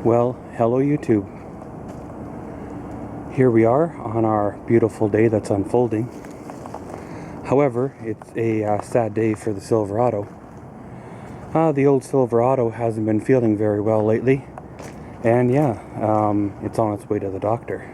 Well, hello YouTube. Here we are on our beautiful day that's unfolding. However, it's a sad day for the Silverado. The old Silverado hasn't been feeling very well lately, and yeah, it's on its way to the doctor.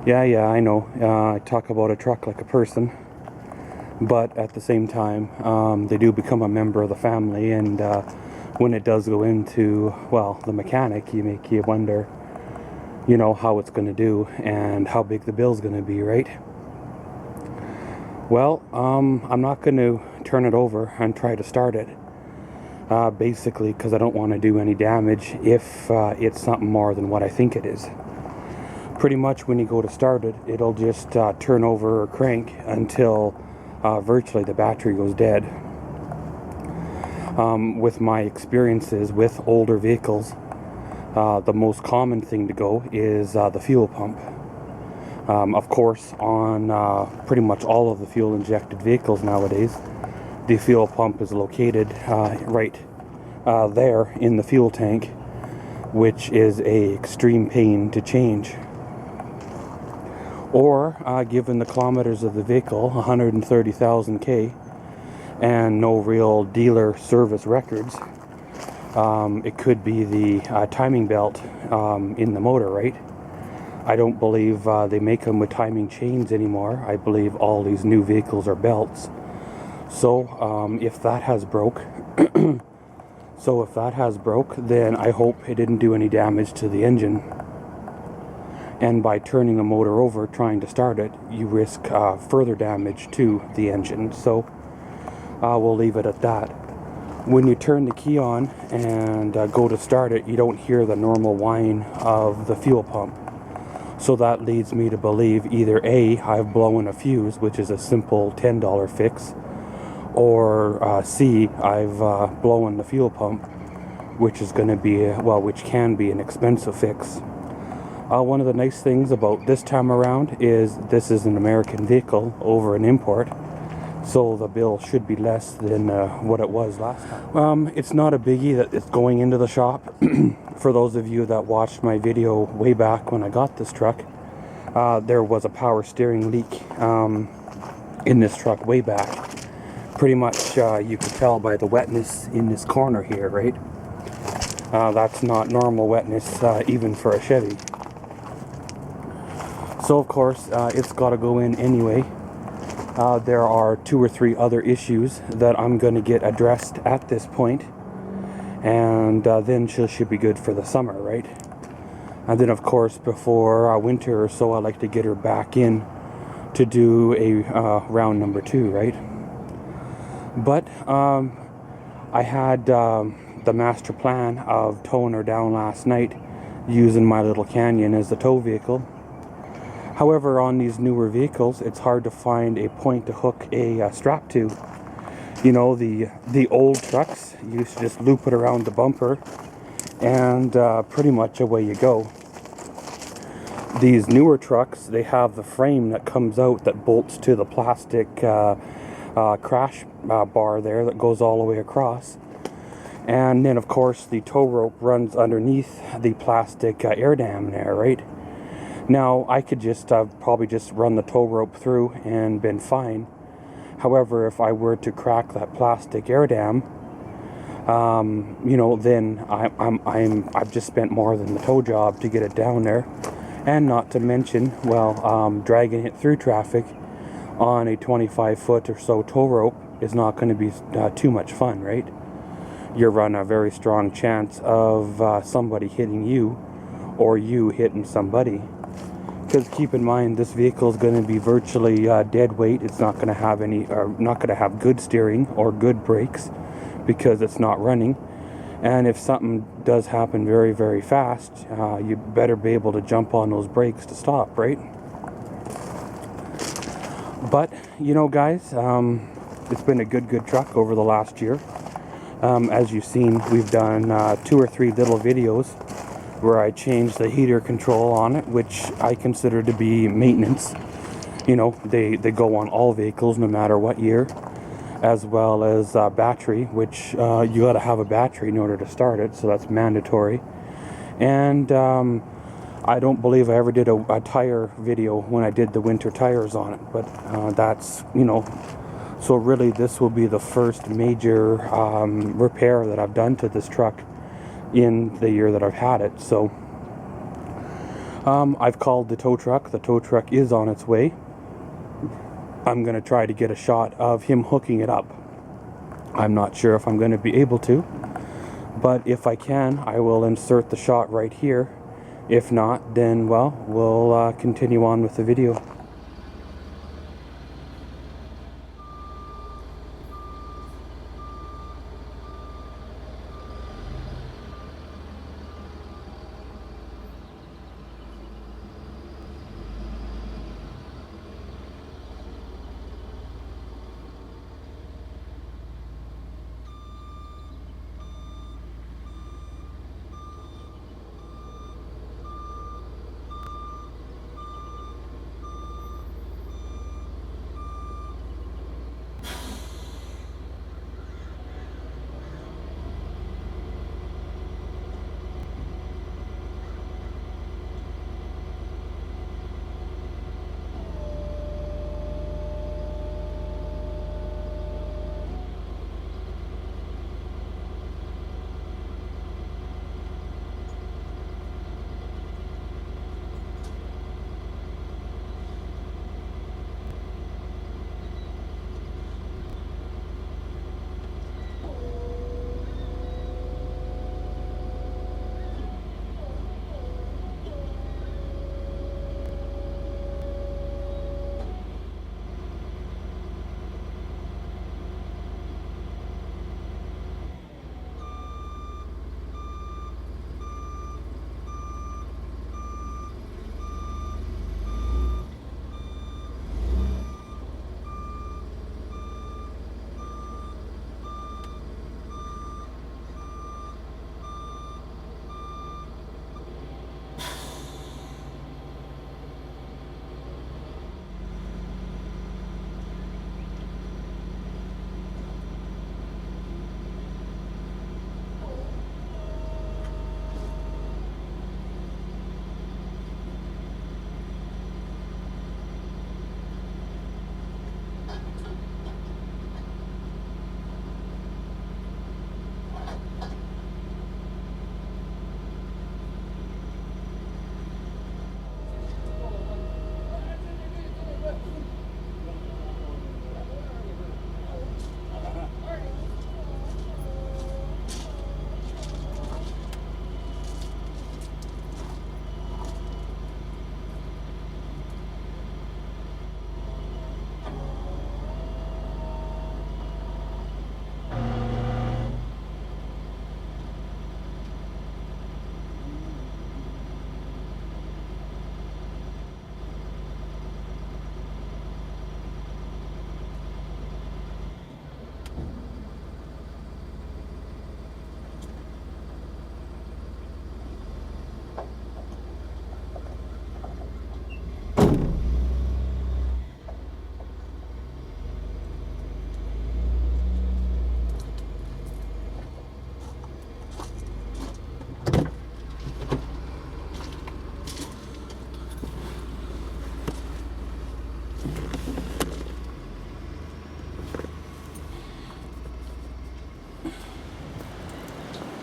Yeah, I know. I talk about a truck like a person, but at the same time, they do become a member of the family, and when it does go into, well, the mechanic, you wonder, how it's going to do and how big the bill's going to be, right? Well, I'm not going to turn it over and try to start it, basically because I don't want to do any damage if it's something more than what I think it is. Pretty much when you go to start it, it'll just turn over or crank until virtually the battery goes dead. With my experiences with older vehicles, the most common thing to go is the fuel pump. Of course, on pretty much all of the fuel injected vehicles nowadays, the fuel pump is located right there in the fuel tank, which is a extreme pain to change. Or, given the kilometers of the vehicle, 130,000 K, and no real dealer service records, it could be the timing belt in the motor, right? I don't believe they make them with timing chains anymore. I believe all these new vehicles are belts. So, if that has broke, then I hope it didn't do any damage to the engine. And by turning the motor over trying to start it, you risk further damage to the engine. So we'll leave it at that. When you turn the key on and go to start it, you don't hear the normal whine of the fuel pump. So that leads me to believe either A, I've blown a fuse, which is a simple $10 fix, or C, I've blown the fuel pump, which is going to be, which can be an expensive fix. One of the nice things about this time around is this is an American vehicle over an import, so the bill should be less than what it was last time. It's not a biggie that it's going into the shop. For those of you that watched my video way back when I got this truck, there was a power steering leak in this truck way back. Pretty much you could tell by the wetness in this corner here, right? That's not normal wetness even for a Chevy. So of course, it's got to go in anyway. There are 2 or 3 other issues that I'm going to get addressed at this point, and then she should be good for the summer, right? And then of course, before winter or so, I like to get her back in to do a round number 2, right? But I had the master plan of towing her down last night using my little Canyon as the tow vehicle. However, on these newer vehicles, it's hard to find a point to hook a strap to. The old trucks, you used to just loop it around the bumper, and pretty much away you go. These newer trucks, they have the frame that comes out that bolts to the plastic crash bar there that goes all the way across. And then, of course, the tow rope runs underneath the plastic air dam there, right? Now, I could just probably just run the tow rope through and been fine. However, if I were to crack that plastic air dam, then I've just spent more than the tow job to get it down there, and not to mention, dragging it through traffic on a 25-foot or so tow rope is not going to be too much fun, right? You run a very strong chance of somebody hitting you, or you hitting somebody. Because keep in mind, this vehicle is going to be virtually dead weight. It's not going to have not going to have good steering or good brakes because it's not running. And if something does happen very, very fast, you better be able to jump on those brakes to stop, right? But guys, it's been a good truck over the last year. As you've seen, we've done 2 or 3 little videos where I changed the heater control on it, which I consider to be maintenance. You know, they go on all vehicles no matter what year, as well as battery, which you got to have a battery in order to start it, so that's mandatory. And I don't believe I ever did a tire video when I did the winter tires on it, but that's, you know, so really this will be the first major repair that I've done to this truck in the year that I've had it. So I've called the tow truck. The tow truck is on its way. I'm going to try to get a shot of him hooking it up. I'm not sure if I'm going to be able to, but if I can, I will insert the shot right here. If not, then, well, we'll continue on with the video.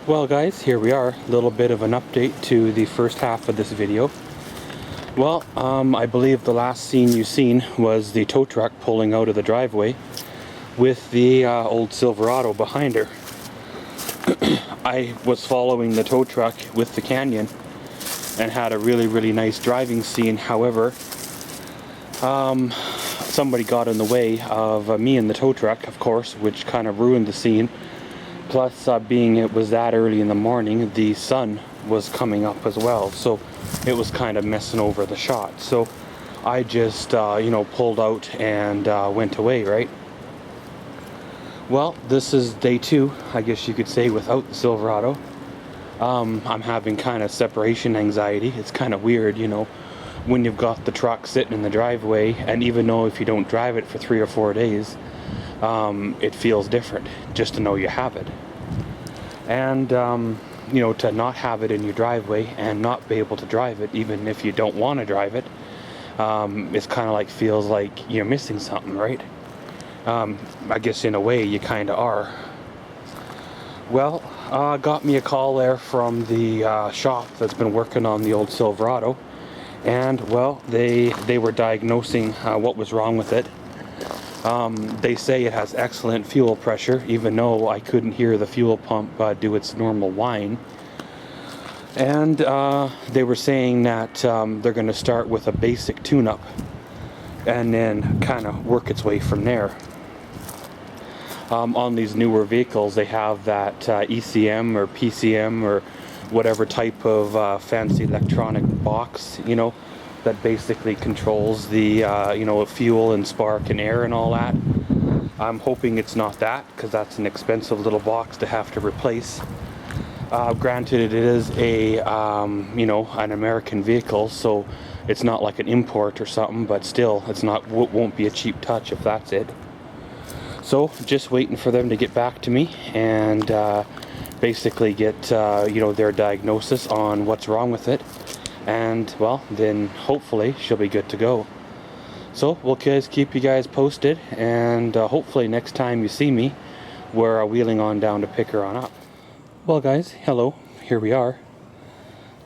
Well guys, here we are, a little bit of an update to the first half of this video. Well, I believe the last scene you seen was the tow truck pulling out of the driveway with the old Silverado behind her. I was following the tow truck with the Canyon and had a really nice driving scene. However, somebody got in the way of me and the tow truck, of course, which kind of ruined the scene. Plus, being it was that early in the morning, the sun was coming up as well, so it was kind of messing over the shot. So I just, you know, pulled out and went away, right? Well, this is day 2, I guess you could say, without the Silverado. I'm having kind of separation anxiety. It's kind of weird, you know, when you've got the truck sitting in the driveway, and even though if you don't drive it for 3 or 4 days, it feels different just to know you have it. And you know, to not have it in your driveway and not be able to drive it, even if you don't want to drive it, it's kind of like, feels like you're missing something, right? I guess in a way you kind of are. Well, got me a call there from the shop that's been working on the old Silverado, and well, they were diagnosing what was wrong with it. They say it has excellent fuel pressure, even though I couldn't hear the fuel pump do its normal whine. And they were saying that they're going to start with a basic tune-up and then kind of work its way from there. On these newer vehicles, they have that ECM or PCM or whatever type of fancy electronic box, you know, that basically controls the you know, fuel and spark and air and all that. I'm hoping it's not that, because that's an expensive little box to have to replace. Granted, it is a you know, an American vehicle, so it's not like an import or something, but still, it's not, won't be a cheap touch if that's it. So just waiting for them to get back to me and basically get you know, their diagnosis on what's wrong with it, and well, then hopefully she'll be good to go. So we'll keep you guys posted, and hopefully next time you see me, we're wheeling on down to pick her on up. Well guys, hello, here we are.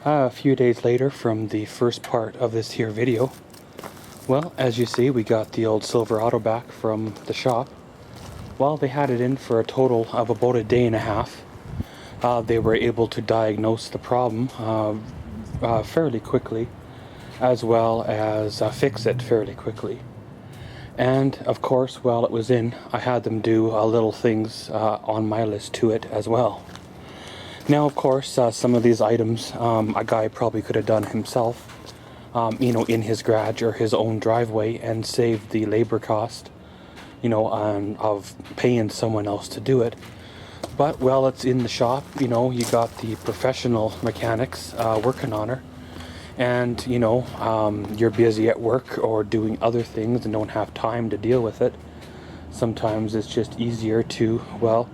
A few days later from the first part of this here video. Well, as you see, we got the old Silverado back from the shop. Well, they had it in for a total of about a day and a half. They were able to diagnose the problem fairly quickly, as well as fix it fairly quickly. And of course, while it was in, I had them do little things on my list to it as well. Now, of course, some of these items a guy probably could have done himself, you know, in his garage or his own driveway, and saved the labor cost, you know, of paying someone else to do it. But while it's in the shop, you know, you got the professional mechanics working on her, and you know, you're busy at work or doing other things and don't have time to deal with it. Sometimes it's just easier to, well,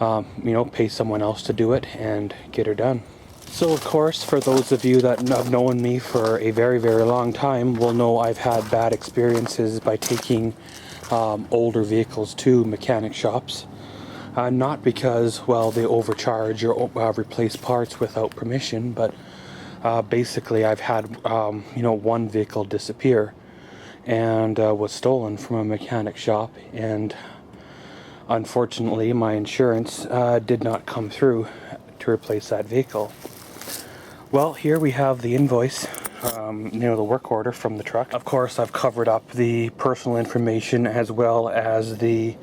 you know, pay someone else to do it and get her done. So of course, for those of you that have known me for a very, very long time will know I've had bad experiences by taking older vehicles to mechanic shops. Not because, well, they overcharge or replace parts without permission, but basically I've had, you know, one vehicle disappear and was stolen from a mechanic shop, and unfortunately my insurance did not come through to replace that vehicle. Well, here we have the invoice, you know, the work order from the truck. Of course, I've covered up the personal information as well as the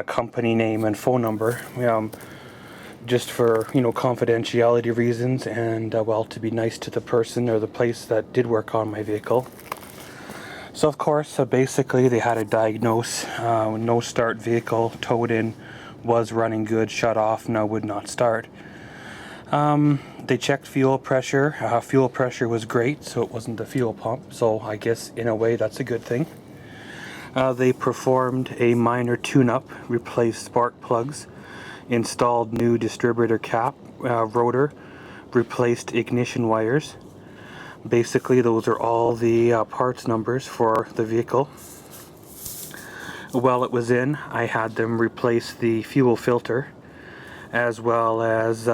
company name and phone number, just for, you know, confidentiality reasons, and well, to be nice to the person or the place that did work on my vehicle. So of course, basically they had to diagnose no start vehicle, towed in, was running good, shut off, now would not start. They checked fuel pressure. Fuel pressure was great, so it wasn't the fuel pump, so I guess in a way that's a good thing. They performed a minor tune-up, replaced spark plugs, installed new distributor cap, rotor, replaced ignition wires. Basically, those are all the parts numbers for the vehicle. While it was in, I had them replace the fuel filter, as well as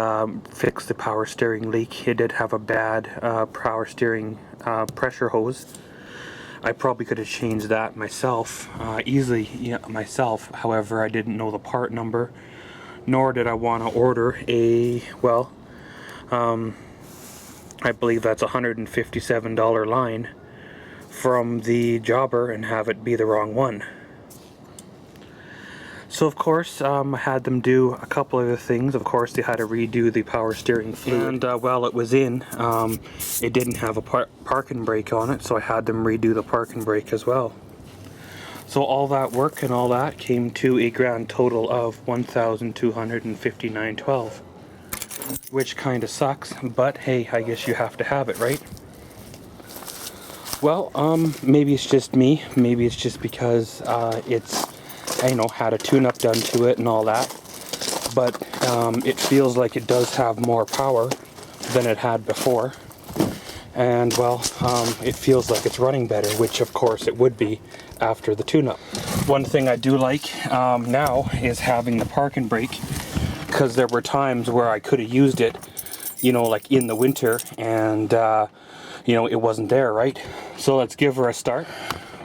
fix the power steering leak. It did have a bad power steering pressure hose. I probably could have changed that myself, easily, myself. However, I didn't know the part number, nor did I want to order a, well, I believe that's a $157 line from the jobber and have it be the wrong one. So of course, I had them do a couple other things. Of course, they had to redo the power steering fluid. And while it was in, it didn't have a parking brake on it, so I had them redo the parking brake as well. So all that work and all that came to a grand total of $1,259.12. which kind of sucks, but hey, I guess you have to have it, right? Well, maybe it's just me. Maybe it's just because it's, you know, had a tune-up done to it and all that. But it feels like it does have more power than it had before. And well, it feels like it's running better, which of course it would be after the tune-up. One thing I do like now is having the park and brake, because there were times where I could have used it, you know, like in the winter, and you know, it wasn't there, right? So let's give her a start.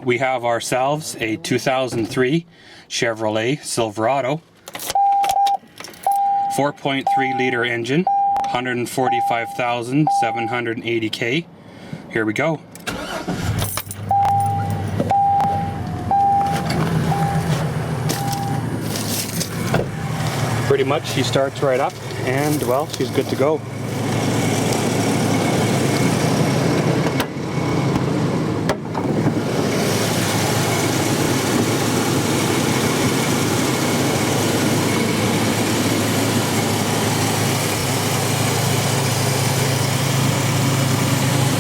We have ourselves a 2003 Chevrolet Silverado, 4.3 liter engine, 145,780K. Here we go. Pretty much she starts right up and well, she's good to go.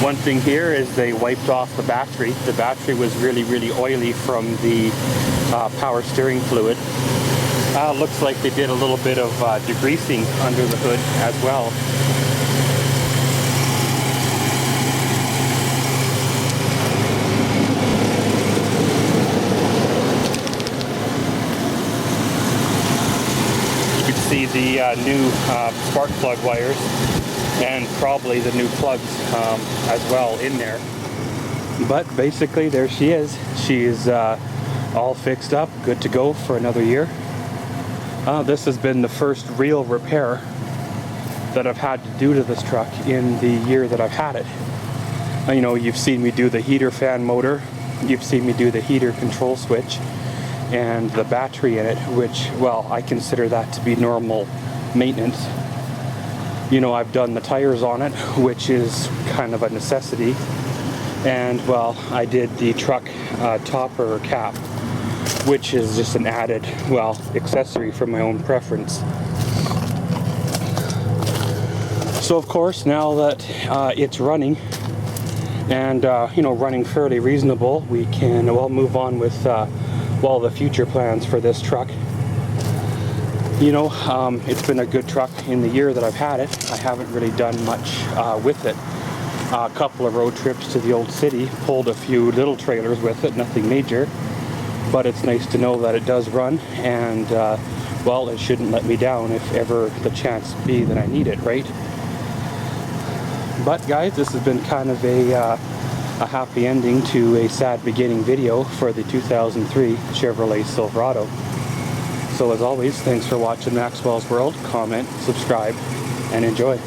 One thing here is they wiped off the battery. The battery was really oily from the power steering fluid. Looks like they did a little bit of degreasing under the hood as well. You can see the new spark plug wires and probably the new plugs as well in there. But basically there she is. She is all fixed up, good to go for another year. This has been the first real repair that I've had to do to this truck in the year that I've had it. You know, you've seen me do the heater fan motor, you've seen me do the heater control switch, and the battery in it, which, well, I consider that to be normal maintenance. You know, I've done the tires on it, which is kind of a necessity. And, well, I did the truck topper cap, which is just an added, well, accessory for my own preference. So, of course, now that it's running, and, you know, running fairly reasonable, we can, well, move on with, well, the future plans for this truck. You know, it's been a good truck in the year that I've had it. I haven't really done much with it. A couple of road trips to the old city, pulled a few little trailers with it, nothing major. But it's nice to know that it does run, and, well, it shouldn't let me down if ever the chance be that I need it, right? But guys, this has been kind of a happy ending to a sad beginning video for the 2003 Chevrolet Silverado. So as always, thanks for watching Maxwell's World. Comment, subscribe, and enjoy.